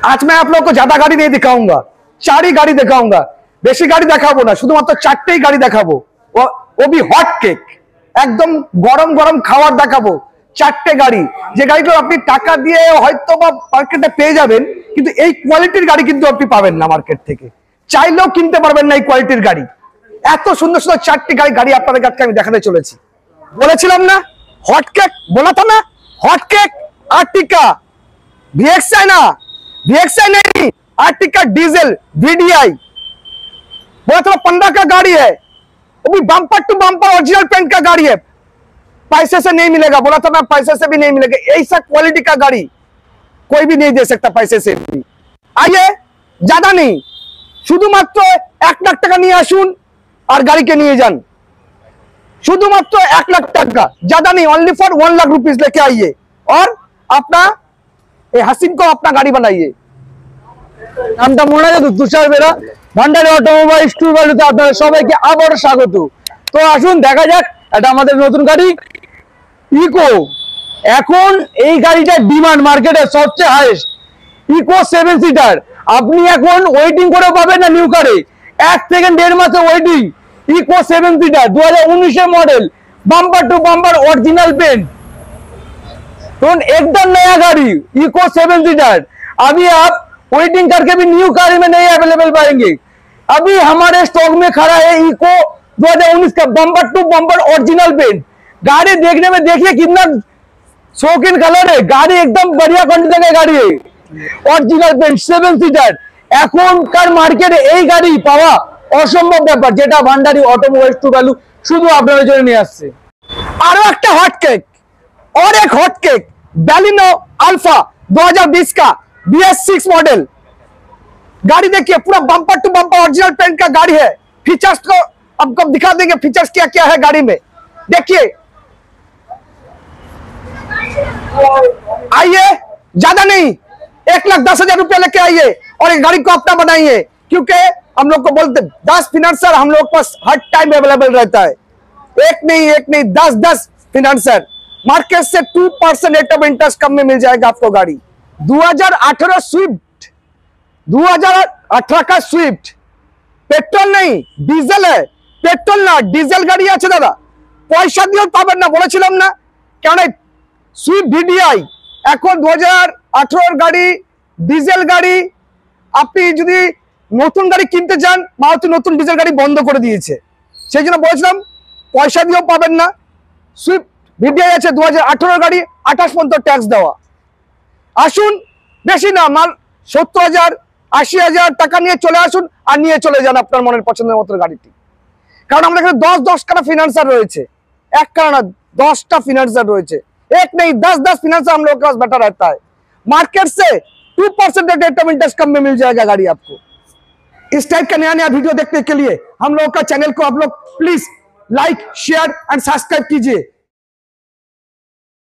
आज मैं आप लोग को ज्यादा गाड़ी नहीं दिखाऊंगा, 4 ही गाड़ी दिखाऊंगा, बेशी गाड़ी देखाबो ना, शुधुमात्र 4टेই गाड़ी देखाबो, वो भी हट केक, एकदम गरम गरम खाবার দেখাবো। 4টে গাড়ি, যে গাড়িগুলো আপনি টাকা দিয়ে হয়তো বা মার্কেটে পেয়ে যাবেন, কিন্তু এই কোয়ালিটির গাড়ি কিন্তু আপনি পাবেন না মার্কেট থেকে, চাইলেও কিনতে পারবেন না এই কোয়ালিটির গাড়ি। এত সুন্দর সুন্দর 4টি গাড়ি আপনাদের কাছে আমি দেখাতে চলেছি। বলেছিলাম না হট কেক, बोला था ना हॉट केक, आर्टिका VXI ना, VXI नहीं, आर्टिका डीजल VDI, बोला था 15 का गाड़ी है, वो भी bumper to bumper original paint का गाड़ी है, पैसे से नहीं मिलेगा, बोला था मैं पैसे से भी नहीं मिलेगा, ऐसा क्वालिटी का गाड़ी कोई भी नहीं दे सकता पैसे से भी। आइए, ज्यादा नहीं, শুধুমাত্র 1 লাখ টাকা নিয়ে আসুন আর গাড়িকে নিয়ে যান, শুধুমাত্র 1 লাখ টাকা, ज्यादा नहीं, ओनली फॉर 1 लाख रुपीज लेके आइए और अपना हसीन को अपना गाड़ी बनाइए। নামটা মনে আছে তো? তুষার বেরা, ভান্ডারি অটোমোবাইলস ট্রু ভ্যালুতে আপনাদের সবাইকে আবারও স্বাগত। তো আসুন দেখা যাক, এটা আমাদের নতুন গাড়ি ইকো। এখন এই গাড়িটার ডিমান্ড মার্কেটে সবচেয়ে হাইয়েস্ট, ইকো 7 সিটার। আপনি এখন ওয়েটিং করে পাবেন না নিউ কারে, 1 থেকে 1.5 মাসে waiting. Eeco 7 seater 2019 model, bumper to bumper original paint, तो एकदम नया गाड़ी इको 7 सीटर। अभी आप वेटिंग करके भी न्यू कार में नहीं अवेलेबल पाएंगे। अभी हमारे स्टॉक में खड़ा है इको 2019 का bumper to bumper original paint. गाड़ी देखने में देखिए कितना शौकीन कलर है, गाड़ी एकदम बढ़िया कंडीशन की गाड़ी है, ओरिजिनल पेंट 7 सीटर। एखनकार मार्केटे এই গাড়ি পাওয়া অসম্ভব ব্যাপার, যেটা ভান্ডারি অটোমোবাইলস ট্রু ভ্যালু শুধু আপনাদের জন্য নিয়ে আসছে। আরো একটা হট কেক, और एक हॉट केक बैलिनो अल्फा 2020 का BS6 मॉडल। गाड़ी देखिए पूरा bumper to bumper original paint का गाड़ी है। फीचर्स को आपको दिखा देंगे, फीचर्स क्या क्या है गाड़ी में, देखिए। आइए, ज्यादा नहीं, 1,10,000 रुपया लेके आइए और एक गाड़ी को अपना बनाइए, क्योंकि हम लोग को बोलते 10 फिनेंसर हम लोग पास हर टाइम अवेलेबल रहता है। एक नहीं 10 फिनेंसर, मार्केट से 2% रेट ऑफ इंटरेस्ट कम में मिल जाएगा आपको गाड़ी। 2018 स्विफ्ट, 2018 का स्विफ्ट, पेट्रोल नहीं डिजल है, पेट्रोल ना डिजल गाड़ी আছে দাদা, পয়সা দিয়েও পাবেন না, বলেছিলাম না, কারণ সুইফট VDI এখন 2018 গাড়ি, ডিজেল গাড়ি। আপনি যদি নতুন গাড়ি কিনতে যান, মারুতি নতুন ডিজেল গাড়ি বন্ধ করে দিয়েছে, সেই জন্য বলেছিলাম পয়সা দিয়েও পাবেন না। সুইফট VDI আছে 2018 গাড়ি, 28 পর্যন্ত ট্যাক্স দেওয়া। আসুন, বেশি না, মাল 70,000 80,000 টাকা নিয়ে চলে আসুন আর নিয়ে চলে যান আপনার মনের পছন্দের মতো গাড়িটি। কারণ আমাদের এখানে 10 का फिनेंसर রয়েছে, एक का ना 10টা फिनेंसर রয়েছে, एक नहीं 10 फिनेंसर हम लोग के पास बैठा रहता है। मार्केट से 2% रेट ऑफ इंटरेस्ट कम में मिल जाएगा गाड़ी आपको। इस टाइप का नया वीडियो देखने के लिए हम लोग का चैनल को आप लोग please like share and subscribe कीजिए।